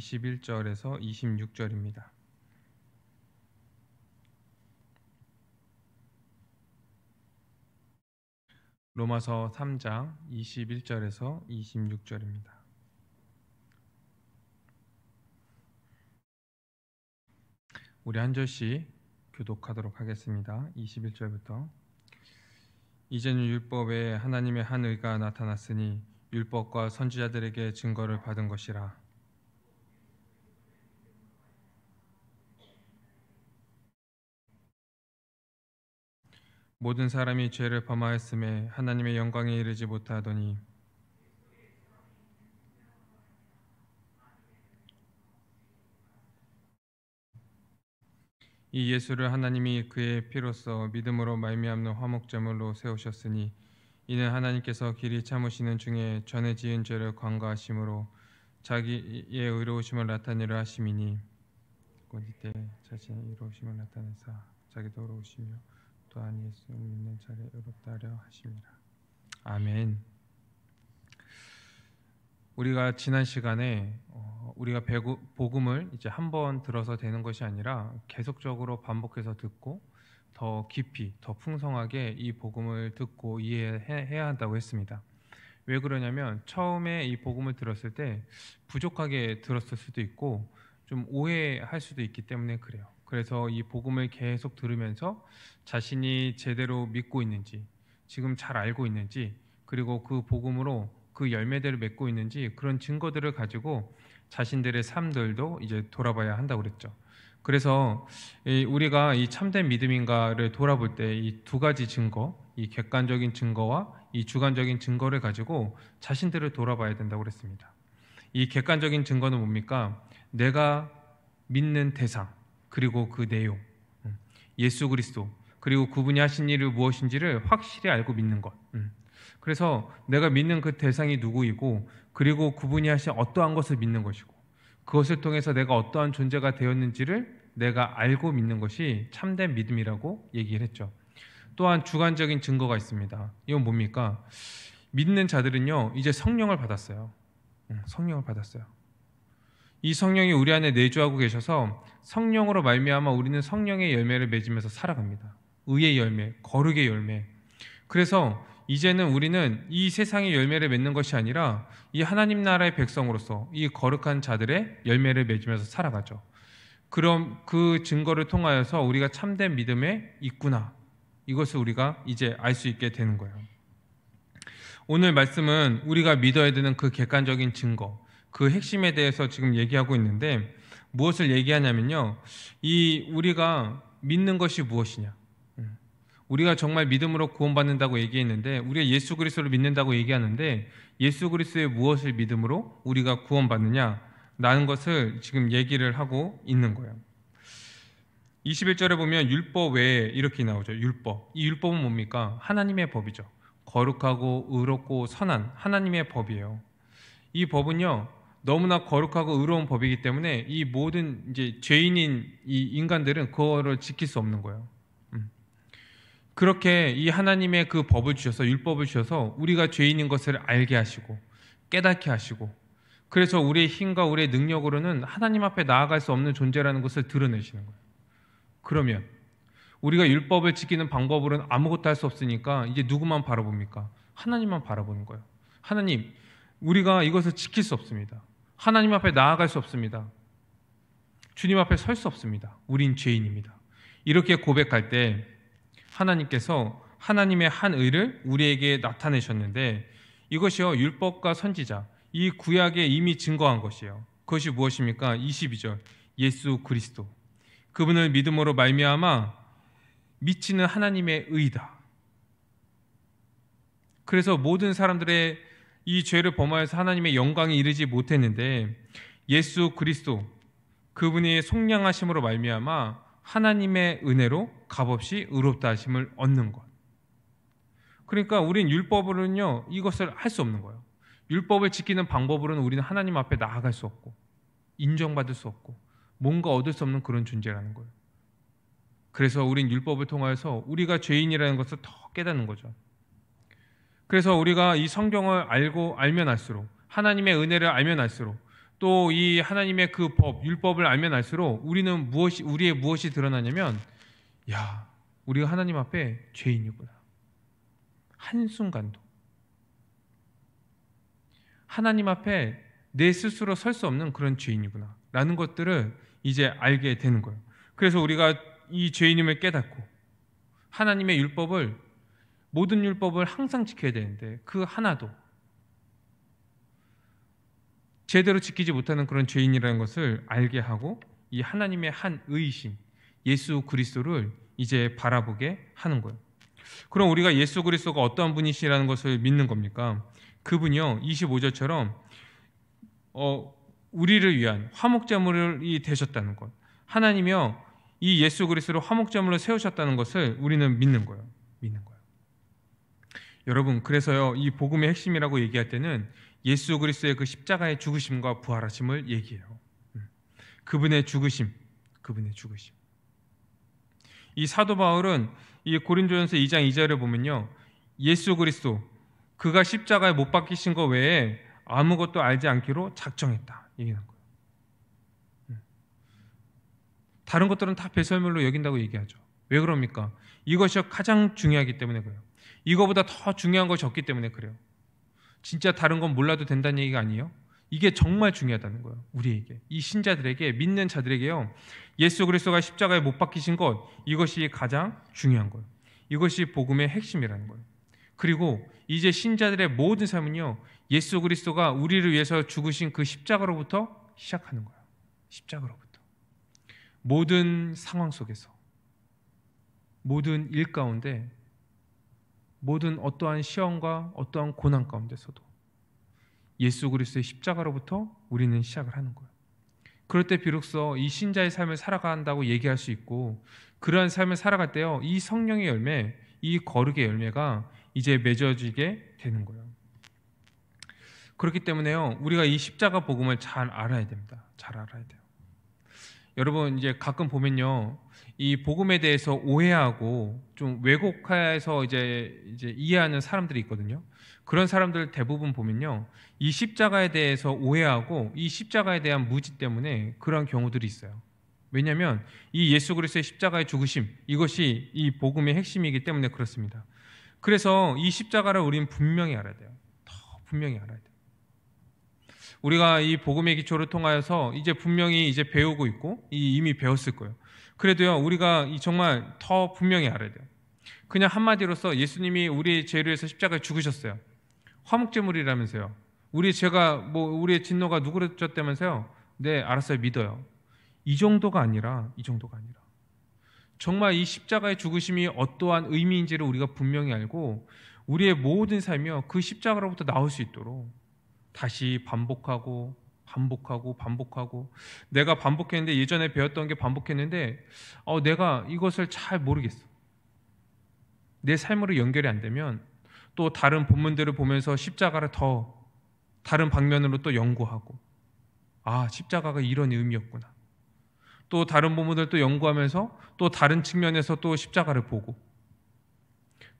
21절에서 26절입니다. 로마서 3장 21절에서 26절입니다. 우리 한 절씩 교독하도록 하겠습니다. 21절부터. 이제는 율법에 하나님의 한 의가 나타났으니 율법과 선지자들에게 증거를 받은 것이라. 모든 사람이 죄를 범하였음에 하나님의 영광에 이르지 못하더니 이 예수를 하나님이 그의 피로써 믿음으로 말미암는 화목제물로 세우셨으니 이는 하나님께서 길이 참으시는 중에 전에 지은 죄를 관과하심으로 자기의 의로우심을 나타내려 하심이니 곧 이때 자신의 의로우심을 나타내사 자기도 의로우시며 또한 예수를 믿는 자를 의롭다 하려 하심이라. 아멘. 우리가 지난 시간에 우리가 복음을 이제 한 번 들어서 되는 것이 아니라 계속적으로 반복해서 듣고 더 깊이, 더 풍성하게 이 복음을 듣고 이해해야 한다고 했습니다. 왜 그러냐면 처음에 이 복음을 들었을 때 부족하게 들었을 수도 있고 좀 오해할 수도 있기 때문에 그래요. 그래서 이 복음을 계속 들으면서 자신이 제대로 믿고 있는지, 지금 잘 알고 있는지, 그리고 그 복음으로 그 열매들을 맺고 있는지 그런 증거들을 가지고 자신들의 삶들도 이제 돌아봐야 한다고 그랬죠. 그래서 우리가 이 참된 믿음인가를 돌아볼 때 이 두 가지 증거, 이 객관적인 증거와 이 주관적인 증거를 가지고 자신들을 돌아봐야 된다고 그랬습니다. 이 객관적인 증거는 뭡니까? 내가 믿는 대상, 그리고 그 내용, 예수 그리스도, 그리고 그분이 하신 일이 무엇인지를 확실히 알고 믿는 것. 그래서 내가 믿는 그 대상이 누구이고, 그리고 그분이 하신 어떠한 것을 믿는 것이고, 그것을 통해서 내가 어떠한 존재가 되었는지를 내가 알고 믿는 것이 참된 믿음이라고 얘기를 했죠. 또한 주관적인 증거가 있습니다. 이건 뭡니까? 믿는 자들은요, 이제 성령을 받았어요. 성령을 받았어요. 이 성령이 우리 안에 내주하고 계셔서 성령으로 말미암아 우리는 성령의 열매를 맺으면서 살아갑니다. 의의 열매, 거룩의 열매. 그래서 이제는 우리는 이 세상의 열매를 맺는 것이 아니라 이 하나님 나라의 백성으로서 이 거룩한 자들의 열매를 맺으면서 살아가죠. 그럼 그 증거를 통하여서 우리가 참된 믿음에 있구나, 이것을 우리가 이제 알 수 있게 되는 거예요. 오늘 말씀은 우리가 믿어야 되는 그 객관적인 증거, 그 핵심에 대해서 지금 얘기하고 있는데 무엇을 얘기하냐면요, 이 우리가 믿는 것이 무엇이냐, 우리가 정말 믿음으로 구원받는다고 얘기했는데 우리가 예수 그리스도를 믿는다고 얘기하는데 예수 그리스도의 무엇을 믿음으로 우리가 구원받느냐라는 것을 지금 얘기를 하고 있는 거예요. 21절에 보면 율법 외에 이렇게 나오죠. 율법. 이 율법은 뭡니까? 하나님의 법이죠. 거룩하고 의롭고 선한 하나님의 법이에요. 이 법은요, 너무나 거룩하고 의로운 법이기 때문에 이 모든 이제 죄인인 이 인간들은 그거를 지킬 수 없는 거예요. 그렇게 이 하나님의 그 법을 주셔서, 율법을 주셔서 우리가 죄인인 것을 알게 하시고 깨닫게 하시고, 그래서 우리의 힘과 우리의 능력으로는 하나님 앞에 나아갈 수 없는 존재라는 것을 드러내시는 거예요. 그러면 우리가 율법을 지키는 방법으로는 아무것도 할 수 없으니까 이제 누구만 바라봅니까? 하나님만 바라보는 거예요. 하나님, 우리가 이것을 지킬 수 없습니다. 하나님 앞에 나아갈 수 없습니다. 주님 앞에 설 수 없습니다. 우린 죄인입니다. 이렇게 고백할 때 하나님께서 하나님의 한 의를 우리에게 나타내셨는데, 이것이요, 율법과 선지자, 이 구약에 이미 증거한 것이에요. 그것이 무엇입니까? 22절, 예수 그리스도, 그분을 믿음으로 말미암아 미치는 하나님의 의다. 그래서 모든 사람들의 이 죄를 범하여서 하나님의 영광에 이르지 못했는데 예수 그리스도, 그분의 속량하심으로 말미암아 하나님의 은혜로 값없이 의롭다 하심을 얻는 것. 그러니까 우린 율법으로는요, 이것을 할 수 없는 거예요. 율법을 지키는 방법으로는 우리는 하나님 앞에 나아갈 수 없고 인정받을 수 없고 뭔가 얻을 수 없는 그런 존재라는 거예요. 그래서 우린 율법을 통하여서 우리가 죄인이라는 것을 더 깨닫는 거죠. 그래서 우리가 이 성경을 알면 알수록, 하나님의 은혜를 알면 알수록 또 이 하나님의 그 법, 율법을 알면 알수록 우리는 우리의 무엇이 드러나냐면, 야, 우리가 하나님 앞에 죄인이구나. 한순간도 하나님 앞에 내 스스로 설 수 없는 그런 죄인이구나 라는 것들을 이제 알게 되는 거예요. 그래서 우리가 이 죄인임을 깨닫고 하나님의 율법을, 모든 율법을 항상 지켜야 되는데 그 하나도 제대로 지키지 못하는 그런 죄인이라는 것을 알게 하고, 이 하나님의 한 의이신 예수 그리스도를 이제 바라보게 하는 거예요. 그럼 우리가 예수 그리스도가 어떠한 분이시라는 것을 믿는 겁니까? 그분이요, 25절처럼 우리를 위한 화목제물이 되셨다는 것, 하나님이요 이 예수 그리스도를 화목제물로 세우셨다는 것을 우리는 믿는 거예요. 여러분, 그래서요 이 복음의 핵심이라고 얘기할 때는 예수 그리스도의 그 십자가의 죽으심과 부활하심을 얘기해요. 그분의 죽으심. 이 사도 바울은 이 고린도전서 2장 2절에 보면요, 예수 그리스도 그가 십자가에 못 박히신 것 외에 아무것도 알지 않기로 작정했다 얘기하는 거예요. 다른 것들은 다 배설물로 여긴다고 얘기하죠. 왜 그럽니까? 이것이 가장 중요하기 때문에 그래요. 이거보다 더 중요한 것이 없기 때문에 그래요. 진짜 다른 건 몰라도 된다는 얘기가 아니에요. 이게 정말 중요하다는 거예요. 우리에게, 이 신자들에게, 믿는 자들에게요, 예수 그리스도가 십자가에 못 박히신 것, 이것이 가장 중요한 거예요. 이것이 복음의 핵심이라는 거예요. 그리고 이제 신자들의 모든 삶은요, 예수 그리스도가 우리를 위해서 죽으신 그 십자가로부터 시작하는 거예요. 십자가로부터. 모든 상황 속에서, 모든 일 가운데, 모든 어떠한 시험과 어떠한 고난 가운데서도 예수 그리스도의 십자가로부터 우리는 시작을 하는 거예요. 그럴 때 비로소 이 신자의 삶을 살아간다고 얘기할 수 있고, 그러한 삶을 살아갈 때요, 이 성령의 열매, 이 거룩의 열매가 이제 맺어지게 되는 거예요. 그렇기 때문에요, 우리가 이 십자가 복음을 잘 알아야 됩니다. 잘 알아야 돼요. 여러분, 이제 가끔 보면요, 이 복음에 대해서 오해하고 좀 왜곡해서 이제 이해하는 사람들이 있거든요. 그런 사람들 대부분 보면요, 이 십자가에 대해서 오해하고 이 십자가에 대한 무지 때문에 그런 경우들이 있어요. 왜냐하면 이 예수 그리스도의 십자가의 죽으심, 이것이 이 복음의 핵심이기 때문에 그렇습니다. 그래서 이 십자가를 우리는 분명히 알아야 돼요. 더 분명히 알아야 돼요. 우리가 이 복음의 기초를 통하여서 이제 분명히 이제 배우고 있고 이미 배웠을 거예요. 그래도요, 우리가 정말 더 분명히 알아야 돼요. 그냥 한마디로서 예수님이 우리 죄를 위해서 십자가에 죽으셨어요. 화목제물이라면서요. 우리의 진노가 누그러졌다면서요. 네, 알았어요, 믿어요. 이 정도가 아니라 정말 이 십자가의 죽으심이 어떠한 의미인지를 우리가 분명히 알고, 우리의 모든 삶이요 그 십자가로부터 나올 수 있도록 다시 반복하고 내가 반복했는데, 예전에 배웠던 게 반복했는데 내가 이것을 잘 모르겠어. 내 삶으로 연결이 안 되면 또 다른 본문들을 보면서 십자가를 더 다른 방면으로 또 연구하고, 십자가가 이런 의미였구나. 또 다른 본문들 또 연구하면서 또 다른 측면에서 또 십자가를 보고,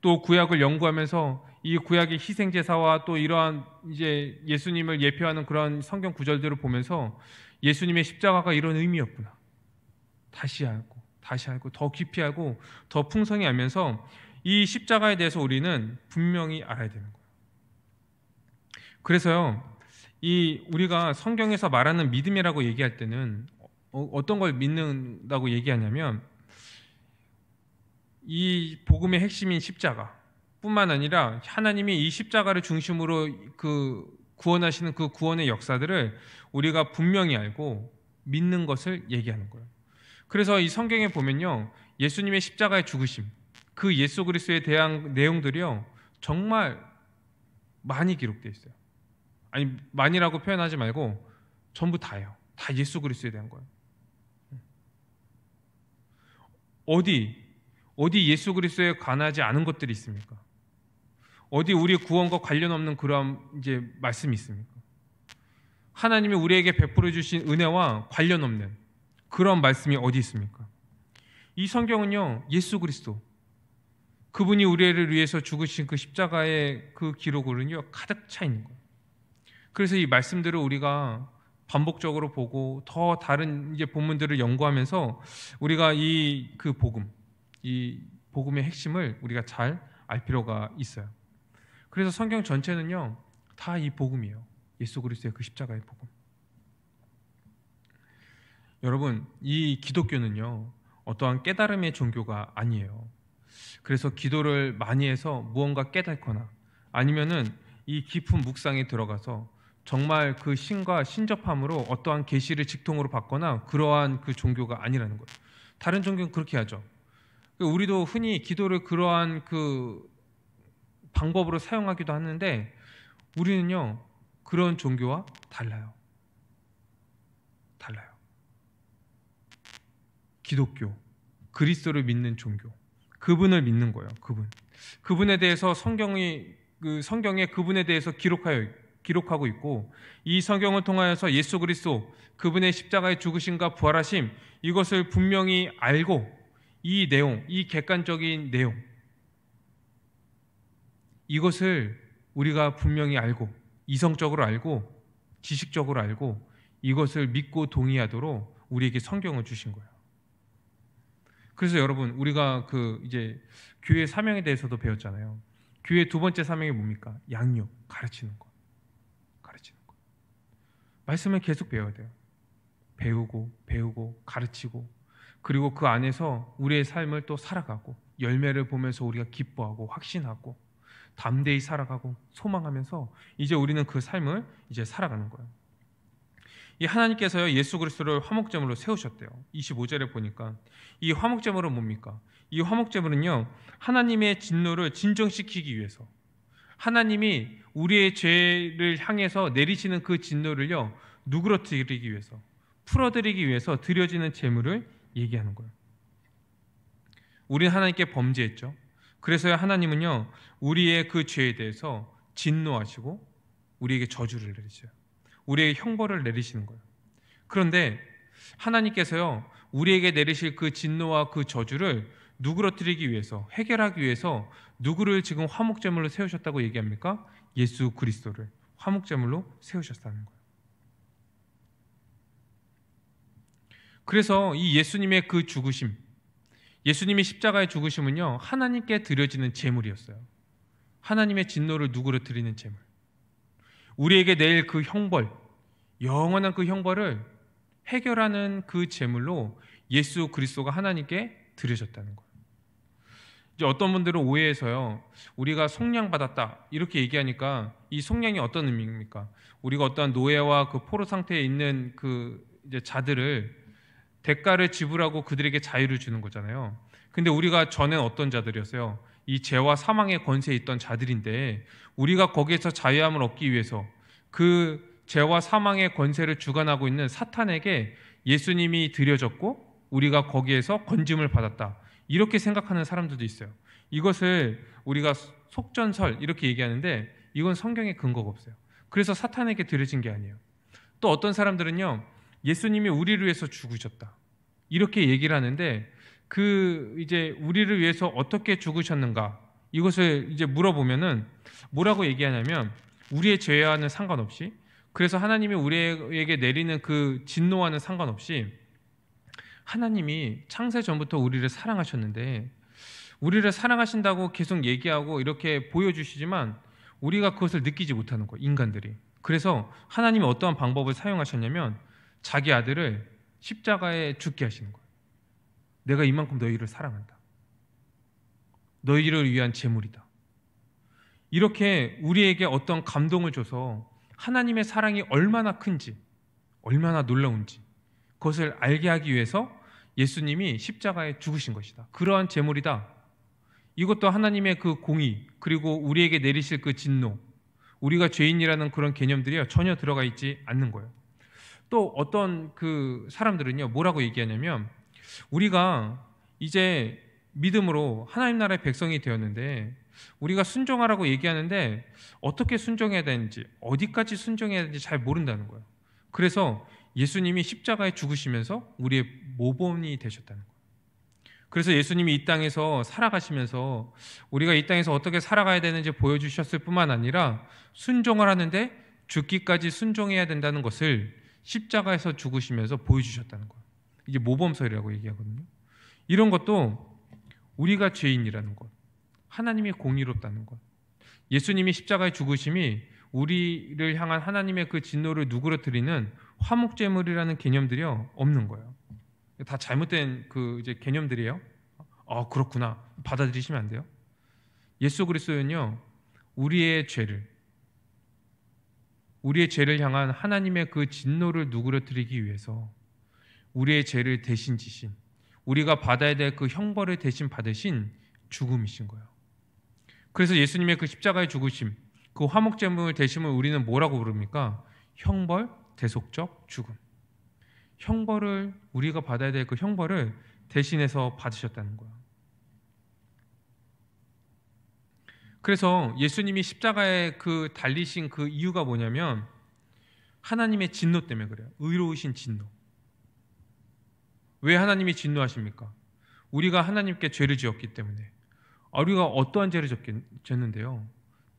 또 구약을 연구하면서 이 구약의 희생제사와 또 이러한 이제 예수님을 예표하는 그런 성경 구절들을 보면서 예수님의 십자가가 이런 의미였구나. 다시 알고 더 깊이 알고 더 풍성히 알면서 이 십자가에 대해서 우리는 분명히 알아야 되는 거예요. 그래서요, 우리가 성경에서 말하는 믿음이라고 얘기할 때는 어떤 걸 믿는다고 얘기하냐면, 이 복음의 핵심인 십자가 뿐만 아니라 하나님이 이 십자가를 중심으로 구원하시는 그 구원의 역사들을 우리가 분명히 알고 믿는 것을 얘기하는 거예요. 그래서 이 성경에 보면요, 예수님의 십자가의 죽으심, 그 예수 그리스도에 대한 내용들이요 정말 많이 기록되어 있어요. 아니, 많이라고 표현하지 말고 전부 다예요. 다 예수 그리스도에 대한 거예요. 어디 예수 그리스도에 관하지 않은 것들이 있습니까? 어디 우리 구원과 관련 없는 그런 이제 말씀이 있습니까? 하나님이 우리에게 베풀어 주신 은혜와 관련 없는 그런 말씀이 어디 있습니까? 이 성경은요, 예수 그리스도, 그분이 우리를 위해서 죽으신 그 십자가의 그 기록으로는요 가득 차 있는 거예요. 그래서 이 말씀들을 우리가 반복적으로 보고 더 다른 이제 본문들을 연구하면서 우리가 이 복음의 핵심을 우리가 잘 알 필요가 있어요. 그래서 성경 전체는요, 다 이 복음이에요. 예수 그리스도의 그 십자가의 복음. 여러분, 이 기독교는요, 어떠한 깨달음의 종교가 아니에요. 그래서 기도를 많이 해서 무언가 깨닫거나 아니면은 이 깊은 묵상에 들어가서 정말 그 신과 신접함으로 어떠한 계시를 직통으로 받거나 그러한 그 종교가 아니라는 거예요. 다른 종교는 그렇게 하죠. 우리도 흔히 기도를 그러한 그 방법으로 사용하기도 하는데 우리는요, 그런 종교와 달라요. 기독교, 그리스도를 믿는 종교, 그분을 믿는 거예요. 그분에 대해서 성경에 그분에 대해서 기록하고 있고, 이 성경을 통하여서 예수 그리스도 그분의 십자가의 죽으심과 부활하심, 이것을 분명히 알고 이 내용, 이 객관적인 내용, 이것을 우리가 분명히 알고 이성적으로 알고 지식적으로 알고 이것을 믿고 동의하도록 우리에게 성경을 주신 거예요. 그래서 여러분, 우리가 이제 교회 사명에 대해서도 배웠잖아요. 교회 두 번째 사명이 뭡니까? 양육, 가르치는 것. 말씀을 계속 배워야 돼요. 배우고 가르치고, 그리고 그 안에서 우리의 삶을 또 살아가고, 열매를 보면서 우리가 기뻐하고 확신하고 담대히 살아가고 소망하면서 이제 우리는 그 삶을 이제 살아가는 거예요. 이 하나님께서요, 예수 그리스도를 화목제물로 세우셨대요. 25절에 보니까 이 화목제물은 뭡니까? 이 화목제물은요, 하나님의 진노를 진정시키기 위해서, 하나님이 우리의 죄를 향해서 내리시는 그 진노를요, 누그러뜨리기 위해서, 풀어드리기 위해서 드려지는 제물을 얘기하는 거예요. 우리는 하나님께 범죄했죠. 그래서 하나님은요, 우리의 그 죄에 대해서 진노하시고 우리에게 저주를 내리셔요. 우리에게 형벌을 내리시는 거예요. 그런데 하나님께서요, 우리에게 내리실 그 진노와 그 저주를 누그러뜨리기 위해서, 해결하기 위해서 누구를 지금 화목제물로 세우셨다고 얘기합니까? 예수 그리스도를 화목제물로 세우셨다는 거예요. 그래서 이 예수님의 그 죽으심, 예수님이 십자가의 죽으심은요, 하나님께 드려지는 제물이었어요. 하나님의 진노를 누그러뜨리는 제물, 우리에게 내릴 그 형벌, 영원한 그 형벌을 해결하는 그 제물로 예수 그리스도가 하나님께 드려졌다는 거예요. 이제 어떤 분들은 오해해서요, 우리가 속량 받았다 이렇게 얘기하니까 이 속량이 어떤 의미입니까? 우리가 어떤 노예와 그 포로 상태에 있는 그 이제 자들을 대가를 지불하고 그들에게 자유를 주는 거잖아요. 근데 우리가 전엔 어떤 자들이었어요? 이 죄와 사망의 권세에 있던 자들인데, 우리가 거기에서 자유함을 얻기 위해서 그 죄와 사망의 권세를 주관하고 있는 사탄에게 예수님이 드려졌고 우리가 거기에서 건짐을 받았다, 이렇게 생각하는 사람들도 있어요. 이것을 우리가 속전설 이렇게 얘기하는데 이건 성경에 근거가 없어요. 그래서 사탄에게 드려진 게 아니에요. 또 어떤 사람들은요, 예수님이 우리를 위해서 죽으셨다 이렇게 얘기를 하는데, 그 이제 우리를 위해서 어떻게 죽으셨는가 이것을 이제 물어보면은 뭐라고 얘기하냐면, 우리의 죄와는 상관없이, 그래서 하나님이 우리에게 내리는 그 진노와는 상관없이 하나님이 창세 전부터 우리를 사랑하셨는데, 우리를 사랑하신다고 계속 얘기하고 이렇게 보여주시지만 우리가 그것을 느끼지 못하는 거예요, 인간들이. 그래서 하나님이 어떠한 방법을 사용하셨냐면 자기 아들을 십자가에 죽게 하시는 거예요. 내가 이만큼 너희를 사랑한다, 너희를 위한 제물이다, 이렇게 우리에게 어떤 감동을 줘서 하나님의 사랑이 얼마나 큰지, 얼마나 놀라운지 그것을 알게 하기 위해서 예수님이 십자가에 죽으신 것이다, 그러한 제물이다. 이것도 하나님의 그 공의, 그리고 우리에게 내리실 그 진노, 우리가 죄인이라는 그런 개념들이 전혀 들어가 있지 않는 거예요. 또 어떤 그 사람들은요, 뭐라고 얘기하냐면, 우리가 이제 믿음으로 하나님 나라의 백성이 되었는데 우리가 순종하라고 얘기하는데 어떻게 순종해야 되는지, 어디까지 순종해야 되는지 잘 모른다는 거예요. 그래서 예수님이 십자가에 죽으시면서 우리의 모범이 되셨다는 거예요. 그래서 예수님이 이 땅에서 살아가시면서 우리가 이 땅에서 어떻게 살아가야 되는지 보여주셨을 뿐만 아니라 순종을 하는데 죽기까지 순종해야 된다는 것을 십자가에서 죽으시면서 보여주셨다는 거예요. 이게 모범설이라고 얘기하거든요. 이런 것도 우리가 죄인이라는 것, 하나님이 공의롭다는 것, 예수님이 십자가의 죽으심이 우리를 향한 하나님의 그 진노를 누그러뜨리는 화목제물이라는 개념들이 없는 거예요. 다 잘못된 그 이제 개념들이에요. 그렇구나. 받아들이시면 안 돼요. 예수 그리스도는요, 우리의 죄를 향한 하나님의 그 진노를 누그러뜨리기 위해서 우리의 죄를 대신 지신, 우리가 받아야 될 그 형벌을 대신 받으신 죽음이신 거예요. 그래서 예수님의 그 십자가의 죽으심, 그 화목제물 대심을 우리는 뭐라고 부릅니까? 형벌, 대속적 죽음. 형벌을, 우리가 받아야 될 그 형벌을 대신해서 받으셨다는 거예요. 그래서 예수님이 십자가에 그 달리신 그 이유가 뭐냐면 하나님의 진노 때문에 그래요. 의로우신 진노. 왜 하나님이 진노하십니까? 우리가 하나님께 죄를 지었기 때문에. 우리가 어떠한 죄를 졌는데요?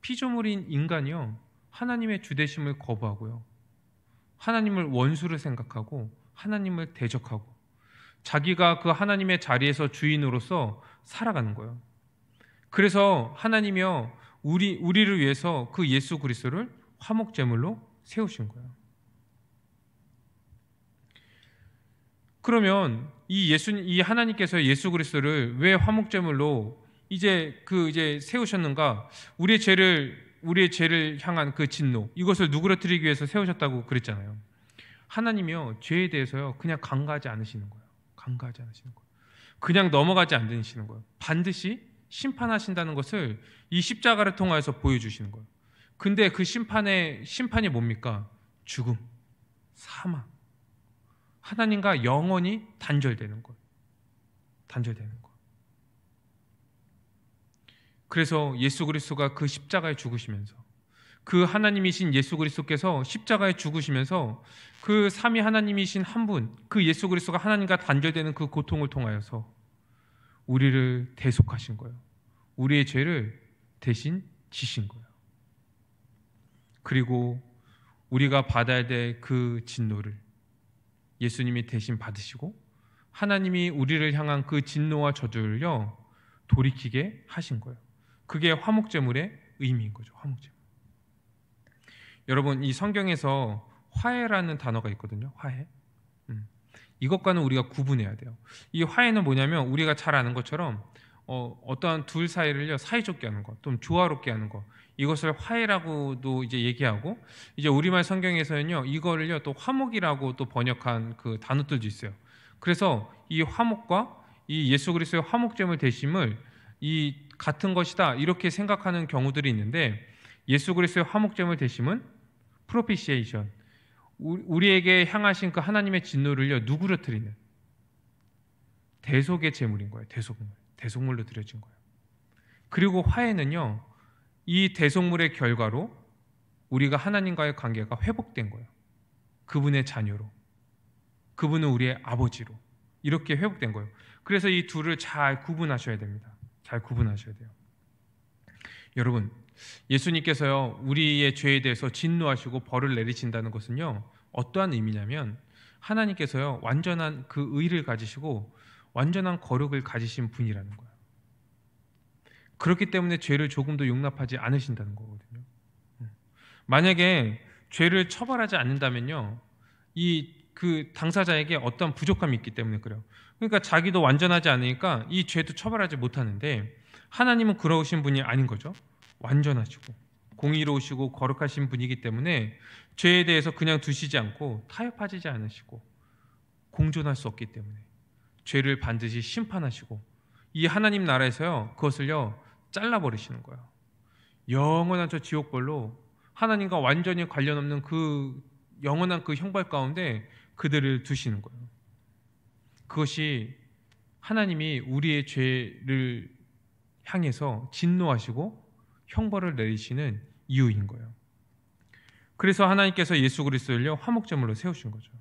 피조물인 인간이요, 하나님의 주되심을 거부하고요, 하나님을 원수를 생각하고 하나님을 대적하고 자기가 그 하나님의 자리에서 주인으로서 살아가는 거예요. 그래서 하나님이요, 우리를 위해서 그 예수 그리스도를 화목제물로 세우신 거예요. 그러면 이 하나님께서 예수 그리스도를 왜 화목제물로 이제 세우셨는가? 우리의 죄를 향한 그 진노, 이것을 누그러뜨리기 위해서 세우셨다고 그랬잖아요. 하나님이요, 죄에 대해서요, 그냥 간과하지 않으시는 거예요. 간과하지 않으시는 거예요. 그냥 넘어가지 않으시는 거예요. 반드시 심판하신다는 것을 이 십자가를 통하여서 보여주시는 거예요. 근데 그 심판이 뭡니까? 죽음, 사망. 하나님과 영원히 단절되는 거예요. 단절되는 거예요. 그래서 예수 그리스도가 그 십자가에 죽으시면서, 그 하나님이신 예수 그리스도께서 십자가에 죽으시면서 그 삼위 하나님이신 한 분, 그 예수 그리스도가 하나님과 단절되는 그 고통을 통하여서 우리를 대속하신 거예요. 우리의 죄를 대신 지신 거예요. 그리고 우리가 받아야 될 그 진노를 예수님이 대신 받으시고 하나님이 우리를 향한 그 진노와 저주를요, 돌이키게 하신 거예요. 그게 화목제물의 의미인 거죠. 화목제물. 여러분, 이 성경에서 화해라는 단어가 있거든요. 화해. 이것과는 우리가 구분해야 돼요. 이 화해는 뭐냐면 우리가 잘 아는 것처럼 어떠한 둘 사이를요, 사이좋게 하는 것, 좀 조화롭게 하는 것, 이것을 화해라고도 이제 얘기하고, 이제 우리말 성경에서는요, 이거를요 또 화목이라고 또 번역한 그 단어들도 있어요. 그래서 이 화목과 이 예수 그리스도의 화목제물 대심을 이 같은 것이다 이렇게 생각하는 경우들이 있는데, 예수 그리스도의 화목제물 대심은 프로피시에이션, 우리에게 향하신 그 하나님의 진노를요 누그러뜨리는 대속의 제물인 거예요. 대속물로 드려진 거예요. 그리고 화해는요, 이 대속물의 결과로 우리가 하나님과의 관계가 회복된 거예요. 그분의 자녀로, 그분은 우리의 아버지로 이렇게 회복된 거예요. 그래서 이 둘을 잘 구분하셔야 됩니다. 잘 구분하셔야 돼요. 여러분, 예수님께서요 우리의 죄에 대해서 진노하시고 벌을 내리신다는 것은요 어떠한 의미냐면, 하나님께서요 완전한 그 의를 가지시고 완전한 거룩을 가지신 분이라는 거예요. 그렇기 때문에 죄를 조금도 용납하지 않으신다는 거거든요. 만약에 죄를 처벌하지 않는다면요, 그 당사자에게 어떤 부족함이 있기 때문에 그래요. 그러니까 자기도 완전하지 않으니까 이 죄도 처벌하지 못하는데, 하나님은 그러신 분이 아닌 거죠. 완전하시고 공의로우시고 거룩하신 분이기 때문에 죄에 대해서 그냥 두시지 않고 타협하지 않으시고 공존할 수 없기 때문에 죄를 반드시 심판하시고 이 하나님 나라에서요 그것을요 잘라버리시는 거예요. 영원한 저 지옥벌로 하나님과 완전히 관련 없는 그 영원한 그 형벌 가운데 그들을 두시는 거예요. 그것이 하나님이 우리의 죄를 향해서 진노하시고 형벌을 내리시는 이유인 거예요. 그래서 하나님께서 예수 그리스도를요 화목제물로 세우신 거죠.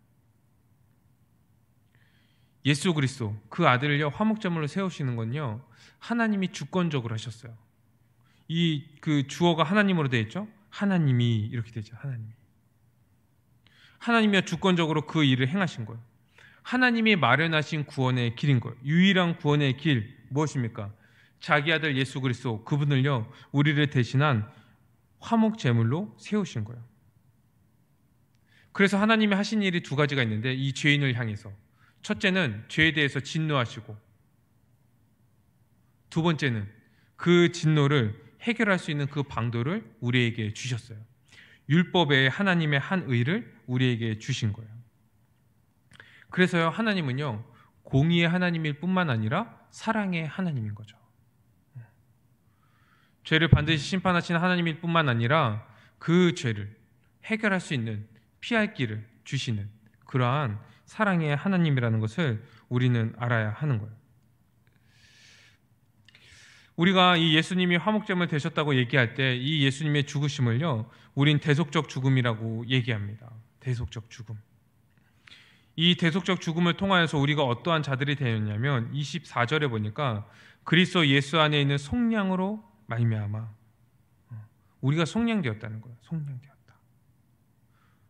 예수 그리스도 그 아들을요 화목제물로 세우시는 건요 하나님이 주권적으로 하셨어요. 이 그 주어가 하나님으로 되어 있죠. 하나님이 이렇게 되죠. 하나님이 주권적으로 그 일을 행하신 거예요. 하나님이 마련하신 구원의 길인 거예요. 유일한 구원의 길 무엇입니까? 자기 아들 예수 그리스도, 그분을요 우리를 대신한 화목 제물로 세우신 거예요. 그래서 하나님이 하신 일이 두 가지가 있는데, 이 죄인을 향해서 첫째는 죄에 대해서 진노하시고, 두 번째는 그 진노를 해결할 수 있는 그 방도를 우리에게 주셨어요. 율법의 하나님의 한 의를 우리에게 주신 거예요. 그래서요 하나님은요 공의의 하나님일 뿐만 아니라 사랑의 하나님인 거죠. 죄를 반드시 심판하시는 하나님일 뿐만 아니라 그 죄를 해결할 수 있는 피할 길을 주시는 그러한 사랑의 하나님이라는 것을 우리는 알아야 하는 거예요. 우리가 이 예수님이 화목제물 되셨다고 얘기할 때 이 예수님의 죽으심을요 우린 대속적 죽음이라고 얘기합니다. 대속적 죽음. 이 대속적 죽음을 통하여서 우리가 어떠한 자들이 되었냐면 24절에 보니까 그리스도 예수 안에 있는 속량으로 말미암아 우리가 속량되었다는 거예요. 속량되었다.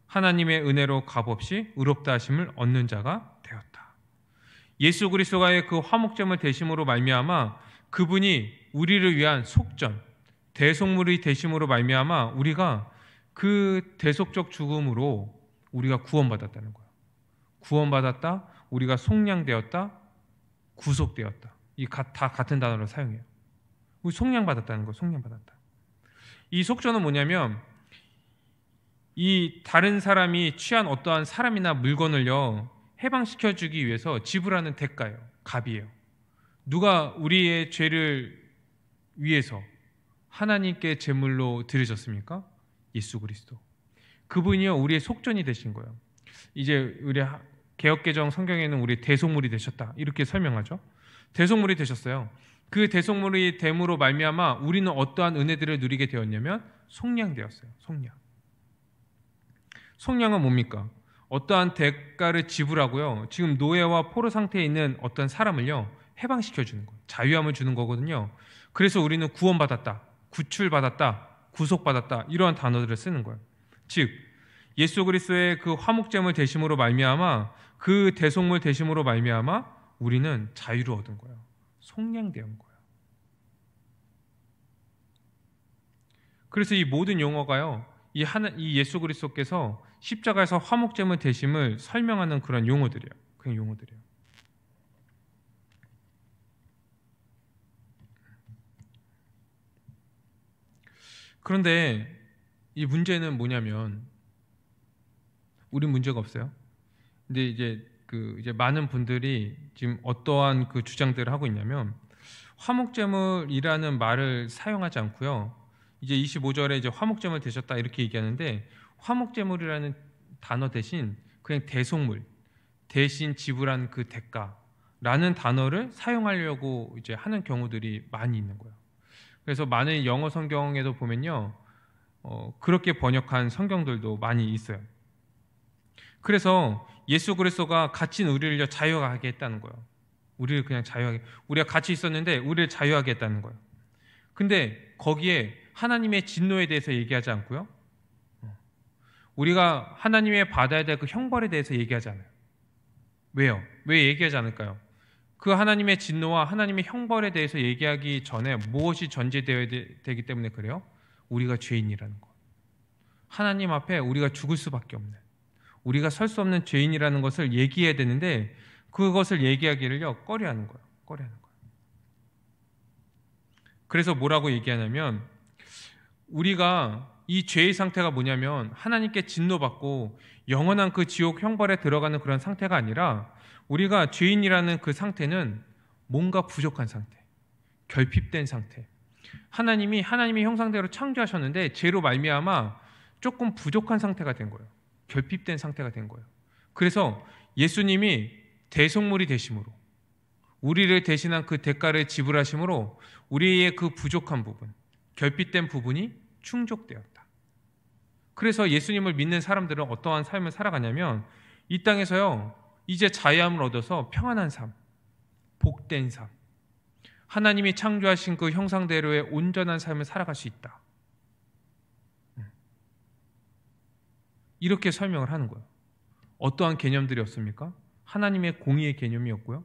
하나님의 은혜로 값없이 의롭다 하심을 얻는 자가 되었다. 예수 그리스도가의 그 화목제물 되심으로 말미암아 그분이 우리를 위한 속전, 대속물이 되심으로 말미암아 우리가 그 대속적 죽음으로 우리가 구원받았다는 거예요. 구원받았다, 우리가 속량되었다, 구속되었다. 이 다 같은 단어를 사용해요. 우리 속량받았다는 거예요. 속량받았다. 이 속전은 뭐냐면 이 다른 사람이 취한 어떠한 사람이나 물건을요 해방시켜주기 위해서 지불하는 대가예요. 값이에요. 누가 우리의 죄를 위해서 하나님께 제물로 드려졌습니까? 예수 그리스도. 그분이요 우리의 속전이 되신 거예요. 이제 우리 개역개정 성경에는 우리 대속물이 되셨다 이렇게 설명하죠. 대속물이 되셨어요. 그 대속물이 됨으로 말미암아 우리는 어떠한 은혜들을 누리게 되었냐면 속량되었어요. 속량. 속량은 뭡니까? 어떠한 대가를 지불하고요 지금 노예와 포로 상태에 있는 어떤 사람을요 해방시켜 주는 거예요. 자유함을 주는 거거든요. 그래서 우리는 구원받았다, 구출받았다, 구속받았다 이러한 단어들을 쓰는 거예요. 즉 예수 그리스도의 그 화목제물 되심으로 말미암아 그 대속물 되심으로 말미암아 우리는 자유를 얻은 거예요. 속량된 거예요. 그래서 이 모든 용어가요 이 예수 그리스도께서 십자가에서 화목제물 되심을 설명하는 그런 용어들이에요. 그냥 용어들이에요. 그런데 이 문제는 뭐냐면 우리 문제가 없어요. 근데 이제 많은 분들이 지금 어떠한 그 주장들을 하고 있냐면 화목제물이라는 말을 사용하지 않고요. 이제 25절에 이제 화목제물 되셨다 이렇게 얘기하는데 화목제물이라는 단어 대신 그냥 대속물 대신 지불한 그 대가라는 단어를 사용하려고 이제 하는 경우들이 많이 있는 거예요. 그래서 많은 영어 성경에도 보면요, 그렇게 번역한 성경들도 많이 있어요. 그래서 예수 그리스도가 갇힌 우리를 자유하게 했다는 거예요. 우리를 그냥 자유하게, 우리가 같이 있었는데 우리를 자유하게 했다는 거예요. 근데 거기에 하나님의 진노에 대해서 얘기하지 않고요, 우리가 하나님의 받아야 될 그 형벌에 대해서 얘기하지 않아요. 왜요? 왜 얘기하지 않을까요? 그 하나님의 진노와 하나님의 형벌에 대해서 얘기하기 전에 무엇이 전제되어야 되기 때문에 그래요? 우리가 죄인이라는 것. 하나님 앞에 우리가 죽을 수밖에 없는, 우리가 설 수 없는 죄인이라는 것을 얘기해야 되는데 그것을 얘기하기를요 꺼려하는 거예요. 꺼려하는 거예요. 그래서 뭐라고 얘기하냐면 우리가 이 죄의 상태가 뭐냐면 하나님께 진노받고 영원한 그 지옥 형벌에 들어가는 그런 상태가 아니라 우리가 죄인이라는 그 상태는 뭔가 부족한 상태, 결핍된 상태. 하나님이 하나님의 형상대로 창조하셨는데 죄로 말미암아 조금 부족한 상태가 된 거예요. 결핍된 상태가 된 거예요. 그래서 예수님이 대속물이 되심으로 우리를 대신한 그 대가를 지불하심으로 우리의 그 부족한 부분, 결핍된 부분이 충족되었다. 그래서 예수님을 믿는 사람들은 어떠한 삶을 살아가냐면 이 땅에서요 이제 자유함을 얻어서 평안한 삶, 복된 삶, 하나님이 창조하신 그 형상대로의 온전한 삶을 살아갈 수 있다. 이렇게 설명을 하는 거예요. 어떠한 개념들이었습니까? 하나님의 공의의 개념이었고요.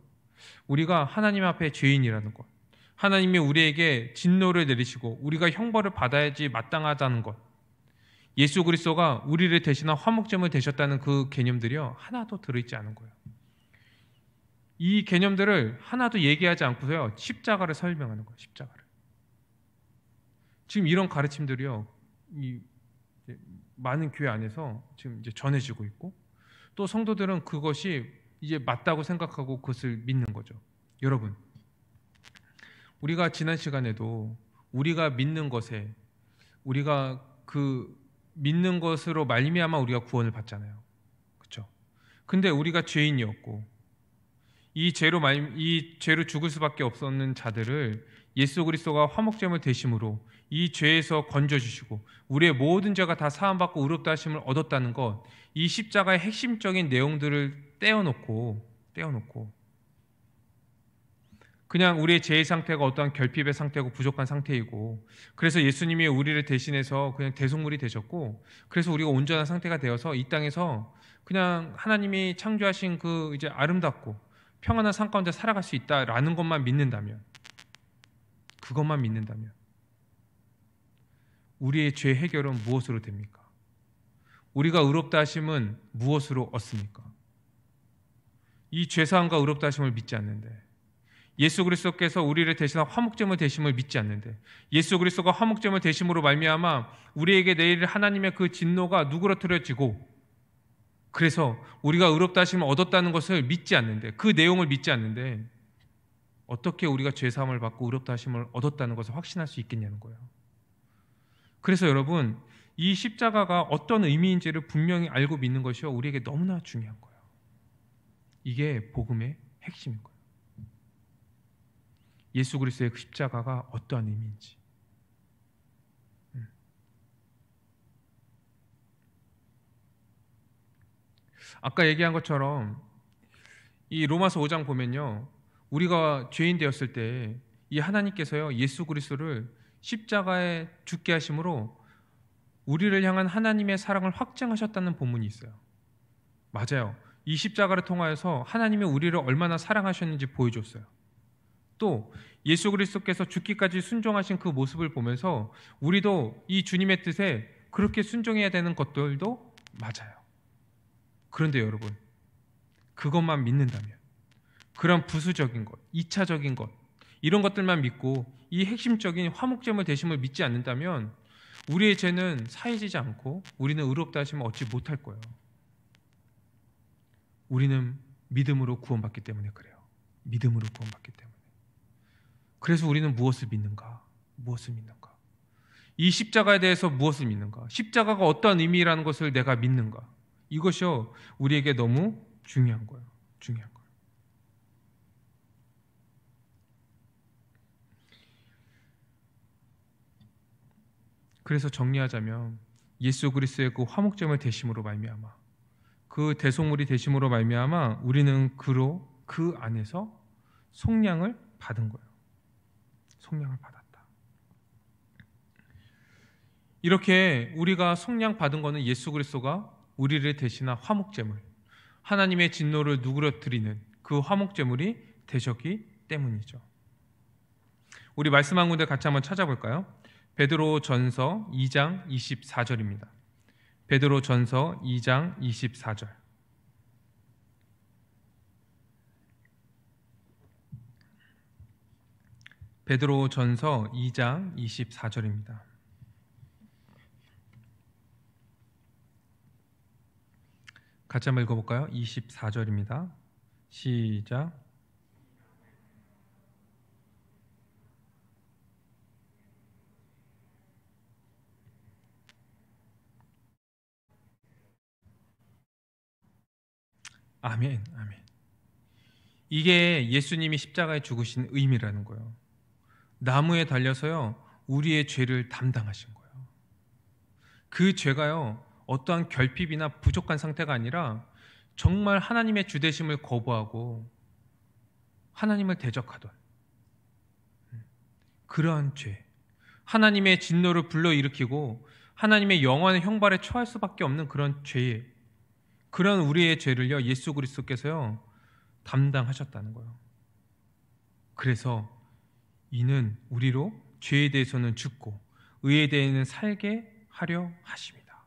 우리가 하나님 앞에 죄인이라는 것, 하나님이 우리에게 진노를 내리시고 우리가 형벌을 받아야지 마땅하다는 것, 예수 그리스도가 우리를 대신한 화목제물 되셨다는 그 개념들이요, 하나도 들어있지 않은 거예요. 이 개념들을 하나도 얘기하지 않고서요, 십자가를 설명하는 거예요. 십자가를. 지금 이런 가르침들이요, 많은 교회 안에서 지금 이제 전해지고 있고, 또 성도들은 그것이 이제 맞다고 생각하고 그것을 믿는 거죠. 여러분, 우리가 지난 시간에도 우리가 믿는 것에, 우리가 그 믿는 것으로 말미암아 우리가 구원을 받잖아요. 그렇죠? 근데 우리가 죄인이었고 이 죄로 죽을 수밖에 없었는 자들을 예수 그리스도가 화목제물 되심으로 이 죄에서 건져주시고 우리의 모든 죄가 다 사함받고 의롭다 하심을 얻었다는 것, 이 십자가의 핵심적인 내용들을 떼어놓고 그냥 우리의 죄의 상태가 어떠한 결핍의 상태고 부족한 상태이고, 그래서 예수님이 우리를 대신해서 그냥 대속물이 되셨고, 그래서 우리가 온전한 상태가 되어서 이 땅에서 그냥 하나님이 창조하신 그 이제 아름답고 평안한 삶 가운데 살아갈 수 있다라는 것만 믿는다면, 그것만 믿는다면 우리의 죄 해결은 무엇으로 됩니까? 우리가 의롭다 하심은 무엇으로 얻습니까? 이 죄사함과 의롭다 하심을 믿지 않는데, 예수 그리스도께서 우리를 대신한 화목제물 되심을 믿지 않는데, 예수 그리스도가 화목제물 되심으로 말미암아 우리에게 내일 하나님의 그 진노가 누그러뜨려지고, 그래서 우리가 의롭다 하심을 얻었다는 것을 믿지 않는데, 그 내용을 믿지 않는데 어떻게 우리가 죄사함을 받고 의롭다 하심을 얻었다는 것을 확신할 수 있겠냐는 거예요. 그래서 여러분, 이 십자가가 어떤 의미인지를 분명히 알고 믿는 것이 우리에게 너무나 중요한 거예요. 이게 복음의 핵심인 거예요. 예수 그리스도의 그 십자가가 어떠한 의미인지. 아까 얘기한 것처럼 이 로마서 5장 보면요, 우리가 죄인 되었을 때 이 하나님께서요, 예수 그리스도를 십자가에 죽게 하심으로 우리를 향한 하나님의 사랑을 확증하셨다는 본문이 있어요. 맞아요. 이 십자가를 통하여서 하나님이 우리를 얼마나 사랑하셨는지 보여줬어요. 또 예수 그리스도께서 죽기까지 순종하신 그 모습을 보면서 우리도 이 주님의 뜻에 그렇게 순종해야 되는 것들도 맞아요. 그런데 여러분, 그것만 믿는다면, 그런 부수적인 것, 2차적인 것, 이런 것들만 믿고 이 핵심적인 화목제물 되심을 믿지 않는다면 우리의 죄는 사해지지 않고 우리는 의롭다 하심을 얻지 못할 거예요. 우리는 믿음으로 구원받기 때문에 그래요. 믿음으로 구원받기 때문에. 그래서 우리는 무엇을 믿는가? 무엇을 믿는가? 이 십자가에 대해서 무엇을 믿는가? 십자가가 어떤 의미라는 것을 내가 믿는가? 이것이 우리에게 너무 중요한 거예요. 중요한 거예요. 그래서 정리하자면 예수 그리스도의 그 화목제물 되심으로 말미암아, 그 대속물이 되심으로 말미암아 우리는 그 안에서 속량을 받은 거예요. 속량을 받았다. 이렇게 우리가 속량 받은 것은 예수 그리스도가 우리를 대신한 화목제물, 하나님의 진노를 누그러뜨리는 그 화목제물이 되셨기 때문이죠. 우리 말씀 한 군데 같이 한번 찾아볼까요? 베드로전서 2장 24절입니다. 베드로전서 2장 24절. 베드로전서 2장 24절입니다. 같이 한번 읽어볼까요? 24절입니다. 시작. 아멘, 아멘. 이게 예수님이 십자가에 죽으신 의미라는 거예요. 나무에 달려서요, 우리의 죄를 담당하신 거예요. 그 죄가요, 어떠한 결핍이나 부족한 상태가 아니라 정말 하나님의 주되심을 거부하고 하나님을 대적하던 그러한 죄, 하나님의 진노를 불러일으키고 하나님의 영원한 형벌에 처할 수밖에 없는 그런 죄에, 그런 우리의 죄를요 예수 그리스도께서요 담당하셨다는 거예요. 그래서 이는 우리로 죄에 대해서는 죽고 의에 대해서는 살게 하려 하심이다.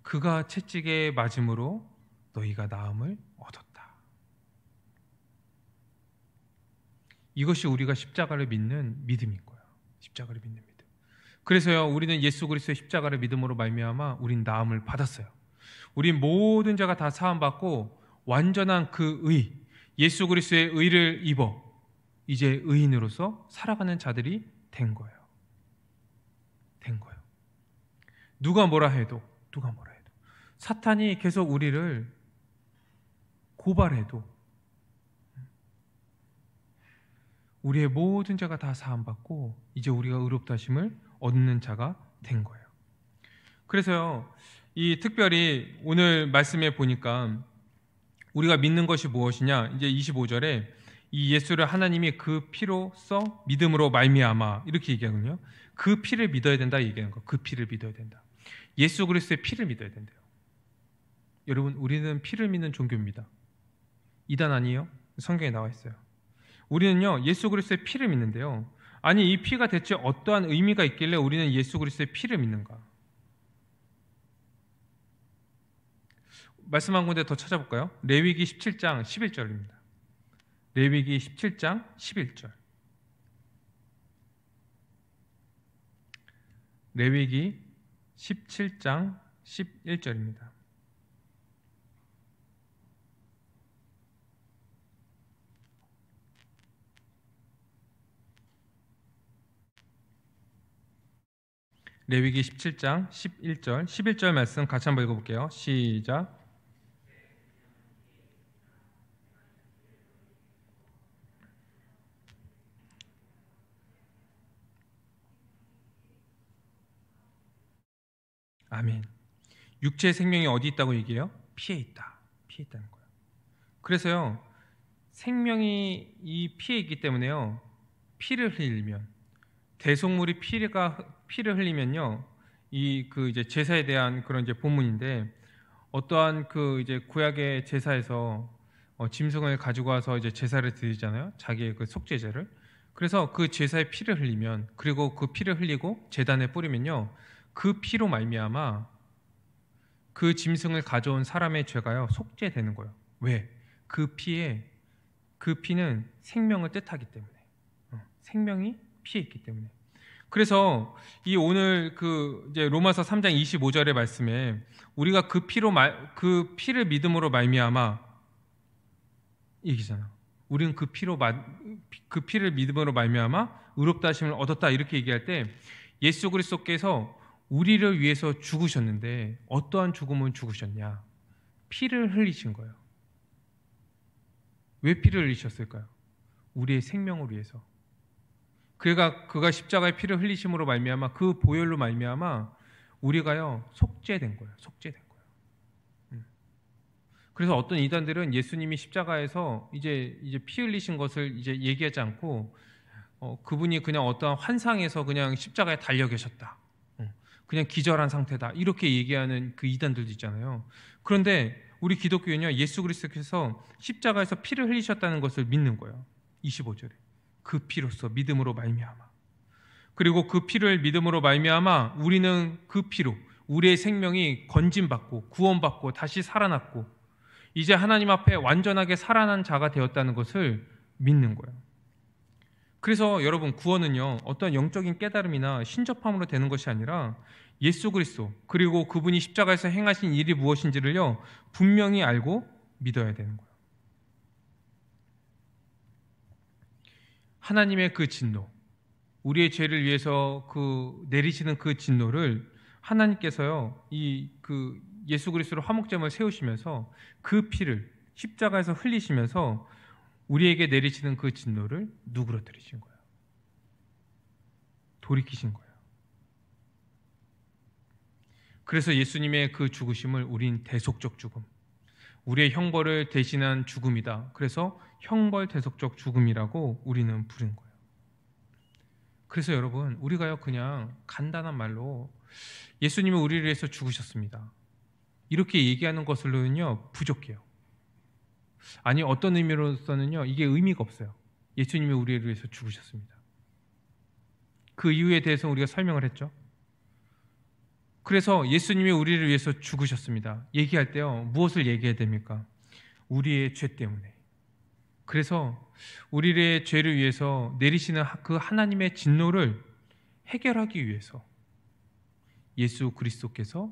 그가 채찍에 맞음으로 너희가 나음을 얻었다. 이것이 우리가 십자가를 믿는 믿음인 거예요. 십자가를 믿는 믿음. 그래서요 우리는 예수 그리스도의 십자가를 믿음으로 말미암아 우린 나음을 받았어요. 우린 모든 죄가 다 사함받고 완전한 그 의, 예수 그리스도의 의를 입어 이제 의인으로서 살아가는 자들이 된 거예요. 된 거예요. 누가 뭐라 해도 사탄이 계속 우리를 고발해도 우리의 모든 죄가 다 사함받고 이제 우리가 의롭다 하심을 얻는 자가 된 거예요. 그래서요 이 특별히 오늘 말씀에 보니까 우리가 믿는 것이 무엇이냐, 이제 25절에 이 예수를 하나님이 그 피로써 믿음으로 말미암아 이렇게 얘기하거든요. 그 피를 믿어야 된다 얘기하는 거. 그 피를 믿어야 된다. 예수 그리스도의 피를 믿어야 된대요. 여러분 우리는 피를 믿는 종교입니다. 이단 아니에요? 성경에 나와 있어요. 우리는요 예수 그리스도의 피를 믿는데요. 아니 이 피가 대체 어떠한 의미가 있길래 우리는 예수 그리스도의 피를 믿는가? 말씀 한 군데 더 찾아볼까요? 레위기 17장 11절입니다. 레위기 17장 11절. 레위기 17장 11절입니다. 레위기 17장 11절 11절 말씀 같이 한번 읽어볼게요. 시작. 아멘. 육체의 생명이 어디 있다고 얘기해요? 피에 있다. 피에 있다는 거예요. 그래서요 생명이 이 피에 있기 때문에요 피를 흘리면 대속물이 피를 흘리면요 이 그 이제 제사에 대한 그런 이제 본문인데 어떠한 그 이제 구약의 제사에서 짐승을 가지고 와서 이제 제사를 드리잖아요. 자기의 그 속죄제를. 그래서 그 제사의 피를 흘리면 그리고 그 피를 흘리고 제단에 뿌리면요 그 피로 말미암아 그 짐승을 가져온 사람의 죄가요 속죄되는 거예요. 왜? 그 피는 생명을 뜻하기 때문에 생명이 피에 있기 때문에. 그래서 이 오늘 그 이제 로마서 3장 25절의 말씀에 우리가 그 피를 믿음으로 말미암아 얘기잖아. 우리는 그 피를 믿음으로 말미암아 의롭다 하심을 얻었다 이렇게 얘기할 때 예수 그리스도께서 우리를 위해서 죽으셨는데 어떠한 죽음을 죽으셨냐? 피를 흘리신 거예요. 왜 피를 흘리셨을까요? 우리의 생명을 위해서. 그가 십자가의 피를 흘리심으로 말미암아 그 보혈로 말미암아 우리가요 속죄된 거예요. 속죄된 거예요. 그래서 어떤 이단들은 예수님이 십자가에서 이제 피 흘리신 것을 이제 얘기하지 않고 그분이 그냥 어떠한 환상에서 그냥 십자가에 달려 계셨다. 그냥 기절한 상태다. 이렇게 얘기하는 그 이단들도 있잖아요. 그런데 우리 기독교는요 예수 그리스도께서 십자가에서 피를 흘리셨다는 것을 믿는 거예요. 25절에 그 피로써 믿음으로 말미암아. 그리고 그 피를 믿음으로 말미암아 우리는 그 피로 우리의 생명이 건짐받고 구원받고 다시 살아났고 이제 하나님 앞에 완전하게 살아난 자가 되었다는 것을 믿는 거예요. 그래서 여러분 구원은요 어떤 영적인 깨달음이나 신접함으로 되는 것이 아니라 예수 그리스도 그리고 그분이 십자가에서 행하신 일이 무엇인지를요 분명히 알고 믿어야 되는 거예요. 하나님의 그 진노, 우리의 죄를 위해서 그 내리시는 그 진노를 하나님께서요 이 그 예수 그리스도로 화목제물을 세우시면서 그 피를 십자가에서 흘리시면서 우리에게 내리시는 그 진노를 누그러뜨리신 거예요. 돌이키신 거예요. 그래서 예수님의 그 죽으심을 우린 대속적 죽음, 우리의 형벌을 대신한 죽음이다. 그래서 형벌 대속적 죽음이라고 우리는 부르는 거예요. 그래서 여러분 우리가요 그냥 간단한 말로 예수님이 우리를 위해서 죽으셨습니다. 이렇게 얘기하는 것으로는요 부족해요. 아니 어떤 의미로서는요 이게 의미가 없어요. 예수님이 우리를 위해서 죽으셨습니다. 그 이유에 대해서 우리가 설명을 했죠. 그래서 예수님이 우리를 위해서 죽으셨습니다. 얘기할 때요 무엇을 얘기해야 됩니까? 우리의 죄 때문에. 그래서 우리의 죄를 위해서 내리시는 그 하나님의 진노를 해결하기 위해서 예수 그리스도께서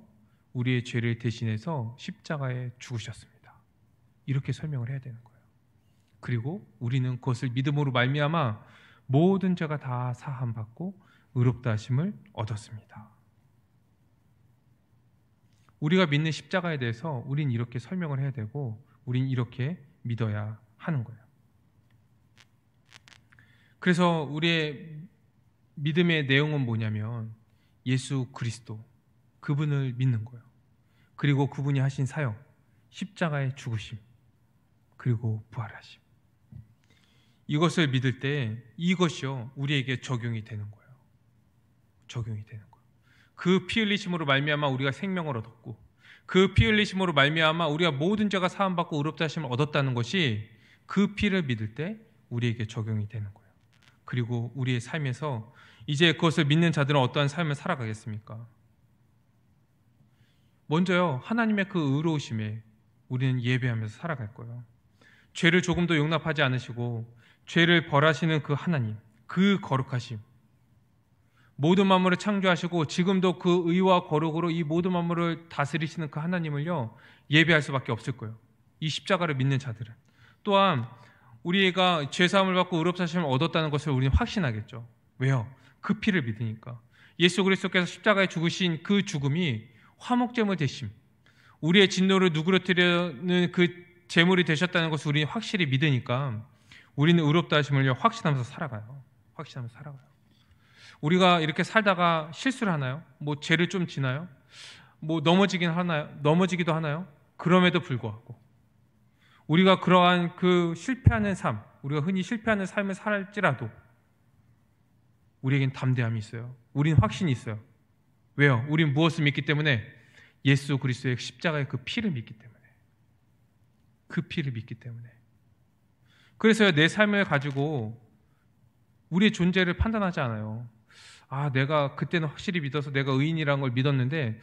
우리의 죄를 대신해서 십자가에 죽으셨습니다. 이렇게 설명을 해야 되는 거예요. 그리고 우리는 그것을 믿음으로 말미암아 모든 죄가 다 사함받고 의롭다 하심을 얻었습니다. 우리가 믿는 십자가에 대해서 우린 이렇게 설명을 해야 되고 우린 이렇게 믿어야 하는 거예요. 그래서 우리의 믿음의 내용은 뭐냐면 예수 그리스도 그분을 믿는 거예요. 그리고 그분이 하신 사역, 십자가의 죽으심, 그리고 부활하심. 이것을 믿을 때 이것이요 우리에게 적용이 되는 거예요. 적용이 되는 거예요. 그 피 흘리심으로 말미암아 우리가 생명을 얻었고 그 피 흘리심으로 말미암아 우리가 모든 죄가 사함받고 의롭다 하심을 얻었다는 것이 그 피를 믿을 때 우리에게 적용이 되는 거예요. 그리고 우리의 삶에서 이제 그것을 믿는 자들은 어떠한 삶을 살아가겠습니까? 먼저요 하나님의 그 의로우심에 우리는 예배하면서 살아갈 거예요. 죄를 조금도 용납하지 않으시고 죄를 벌하시는 그 하나님, 그 거룩하심, 모든 만물을 창조하시고 지금도 그 의와 거룩으로 이 모든 만물을 다스리시는 그 하나님을요 예배할 수밖에 없을 거예요. 이 십자가를 믿는 자들은. 또한 우리가 죄사함을 받고 의롭다 하심을 얻었다는 것을 우리는 확신하겠죠. 왜요? 그 피를 믿으니까. 예수 그리스도께서 십자가에 죽으신 그 죽음이 화목제물 되심, 우리의 진노를 누그러뜨리는 그 제물이 되셨다는 것을 우리는 확실히 믿으니까 우리는 의롭다 하심을 확신하면서 살아가요. 확신하면서 살아가요. 우리가 이렇게 살다가 실수를 하나요? 뭐 죄를 좀 지나요? 뭐 넘어지기도 하나요? 그럼에도 불구하고 우리가 그러한 그 실패하는 삶, 우리가 흔히 실패하는 삶을 살지라도 우리에겐 담대함이 있어요. 우린 확신이 있어요. 왜요? 우린 무엇을 믿기 때문에? 예수 그리스도의 십자가의 그 피를 믿기 때문에. 그 피를 믿기 때문에. 그래서 내 삶을 가지고 우리의 존재를 판단하지 않아요. 아, 내가 그때는 확실히 믿어서 내가 의인이라는 걸 믿었는데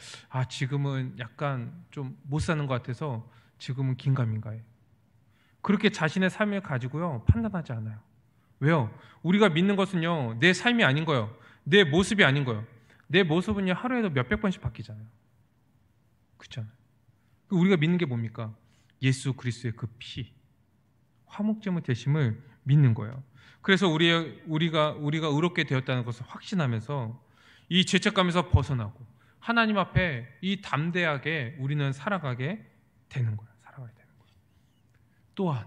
지금은 약간 좀 못 사는 것 같아서 지금은 긴가민가해. 그렇게 자신의 삶을 가지고요 판단하지 않아요. 왜요? 우리가 믿는 것은요 내 삶이 아닌 거예요. 내 모습이 아닌 거예요. 내 모습은요 하루에도 몇백 번씩 바뀌잖아요. 그렇잖아요. 우리가 믿는 게 뭡니까? 예수 그리스도의 그 피, 화목제물 되심을 믿는 거예요. 그래서 우리가 의롭게 되었다는 것을 확신하면서 이 죄책감에서 벗어나고 하나님 앞에 이 담대하게 우리는 살아가게 되는 거예요. 살아가게 되는 거예요. 또한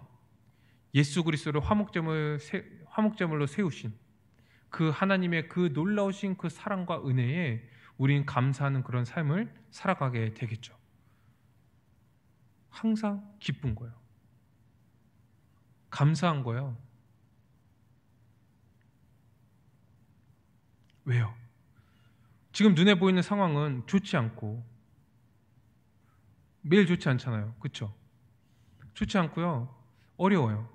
예수 그리스도를 화목제물로 세우신 그 하나님의 그 놀라우신 그 사랑과 은혜에 우리는 감사하는 그런 삶을 살아가게 되겠죠. 항상 기쁜 거예요. 감사한 거예요. 왜요? 지금 눈에 보이는 상황은 좋지 않고 매일 좋지 않잖아요. 그렇죠? 좋지 않고요. 어려워요.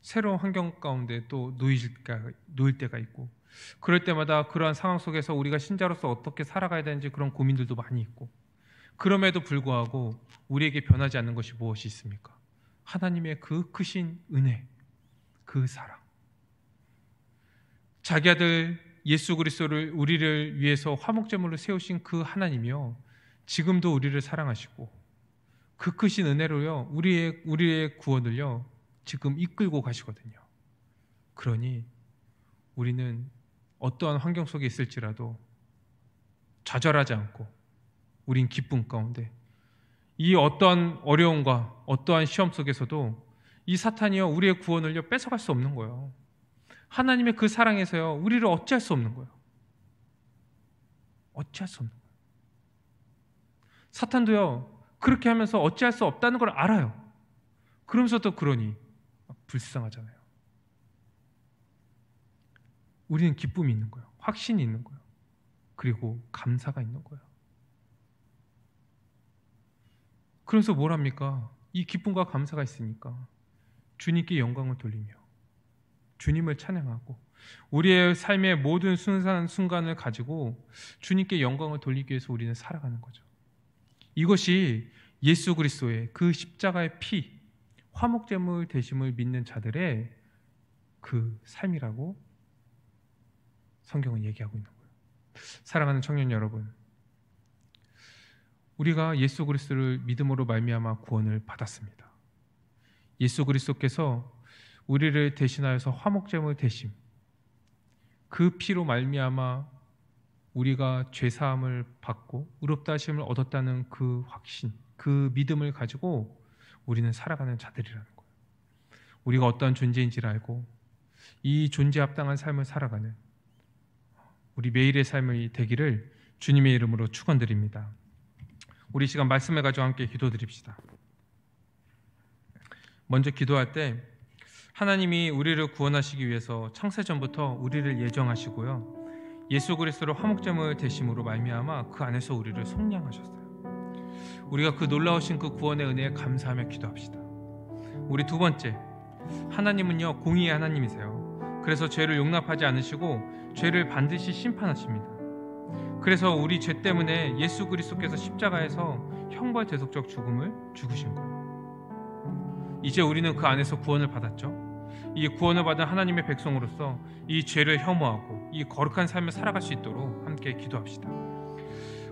새로운 환경 가운데 또 놓일 때가 있고 그럴 때마다 그러한 상황 속에서 우리가 신자로서 어떻게 살아가야 되는지 그런 고민들도 많이 있고 그럼에도 불구하고 우리에게 변하지 않는 것이 무엇이 있습니까? 하나님의 그 크신 은혜, 그 사랑. 자기 아들 예수 그리스도를 우리를 위해서 화목제물로 세우신 그 하나님이요 지금도 우리를 사랑하시고 그 크신 은혜로요 우리의 구원을요 지금 이끌고 가시거든요. 그러니 우리는 어떠한 환경 속에 있을지라도 좌절하지 않고 우린 기쁨 가운데 이 어떠한 어려움과 어떠한 시험 속에서도 이 사탄이요 우리의 구원을요 뺏어갈 수 없는 거예요. 하나님의 그 사랑에서요 우리를 어찌할 수 없는 거예요. 어찌할 수 없는 거예요. 사탄도요 그렇게 하면서 어찌할 수 없다는 걸 알아요. 그러면서도 그러니 불쌍하잖아요. 우리는 기쁨이 있는 거예요. 확신이 있는 거예요. 그리고 감사가 있는 거예요. 그래서 뭘 합니까? 이 기쁨과 감사가 있으니까 주님께 영광을 돌리며 주님을 찬양하고 우리의 삶의 모든 순간을 가지고 주님께 영광을 돌리기 위해서 우리는 살아가는 거죠. 이것이 예수 그리스도의 그 십자가의 피, 화목제물 되심을 믿는 자들의 그 삶이라고 성경은 얘기하고 있는 거예요. 사랑하는 청년 여러분, 우리가 예수 그리스도를 믿음으로 말미암아 구원을 받았습니다. 예수 그리스도께서 우리를 대신하여서 화목제물 되심, 그 피로 말미암아 우리가 죄사함을 받고 의롭다 하심을 얻었다는 그 확신, 그 믿음을 가지고 우리는 살아가는 자들이라는 거예요. 우리가 어떠한 존재인지를 알고 이 존재에 합당한 삶을 살아가는 우리 매일의 삶이 되기를 주님의 이름으로 축원드립니다. 우리 시간 말씀을 가지고 함께 기도드립시다. 먼저 기도할 때 하나님이 우리를 구원하시기 위해서 창세전부터 우리를 예정하시고요, 예수 그리스도로 화목제물 되심으로 말미암아 그 안에서 우리를 속량하셨어요. 우리가 그 놀라우신 그 구원의 은혜에 감사하며 기도합시다. 우리 두 번째, 하나님은요 공의의 하나님이세요. 그래서 죄를 용납하지 않으시고 죄를 반드시 심판하십니다. 그래서 우리 죄 때문에 예수 그리스도께서 십자가에서 형벌 대속적 죽음을 죽으신 거예요. 이제 우리는 그 안에서 구원을 받았죠. 이 구원을 받은 하나님의 백성으로서 이 죄를 혐오하고 이 거룩한 삶을 살아갈 수 있도록 함께 기도합시다.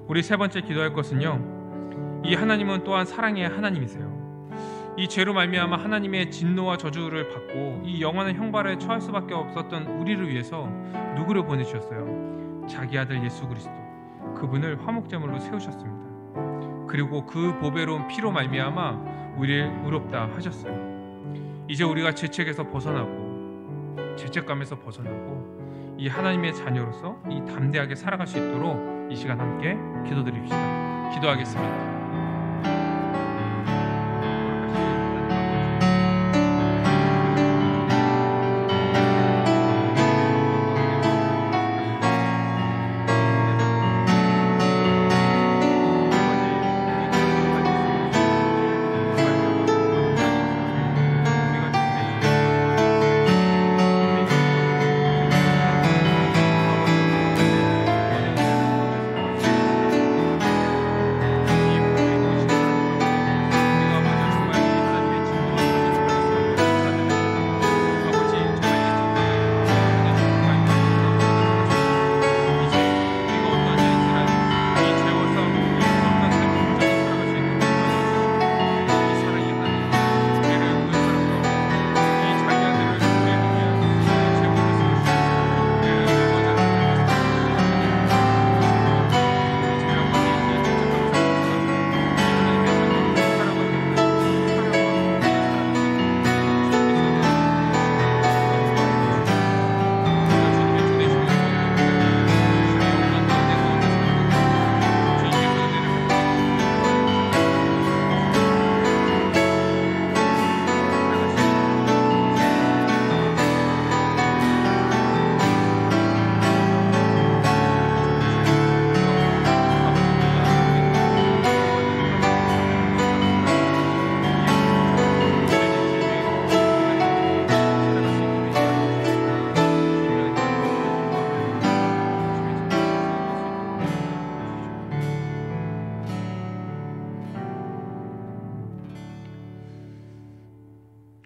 우리 세 번째 기도할 것은요, 이 하나님은 또한 사랑의 하나님이세요. 이 죄로 말미암아 하나님의 진노와 저주를 받고 이 영원한 형벌에 처할 수밖에 없었던 우리를 위해서 누구를 보내주셨어요? 자기 아들 예수 그리스도, 그분을 화목제물로 세우셨습니다. 그리고 그 보배로운 피로 말미암아 우리를 의롭다 하셨어요. 이제 우리가 죄책에서 벗어나고 죄책감에서 벗어나고 이 하나님의 자녀로서 이 담대하게 살아갈 수 있도록 이 시간 함께 기도드립시다. 기도하겠습니다.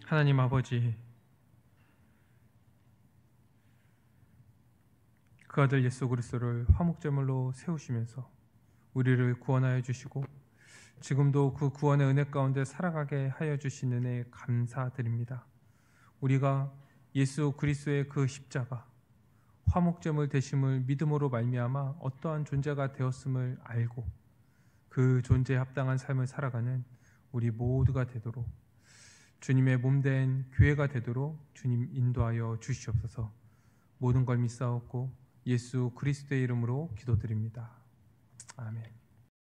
하나님 아버지, 그 아들 예수 그리스도를 화목제물로 세우시면서 우리를 구원하여 주시고 지금도 그 구원의 은혜 가운데 살아가게 하여 주신 은혜에 감사드립니다. 우리가 예수 그리스도의 그 십자가, 화목제물 되심을 믿음으로 말미암아 어떠한 존재가 되었음을 알고 그 존재에 합당한 삶을 살아가는 우리 모두가 되도록, 주님의 몸된 교회가 되도록 주님 인도하여 주시옵소서. 모든 걸 믿사옵고 예수 그리스도의 이름으로 기도드립니다. 아멘.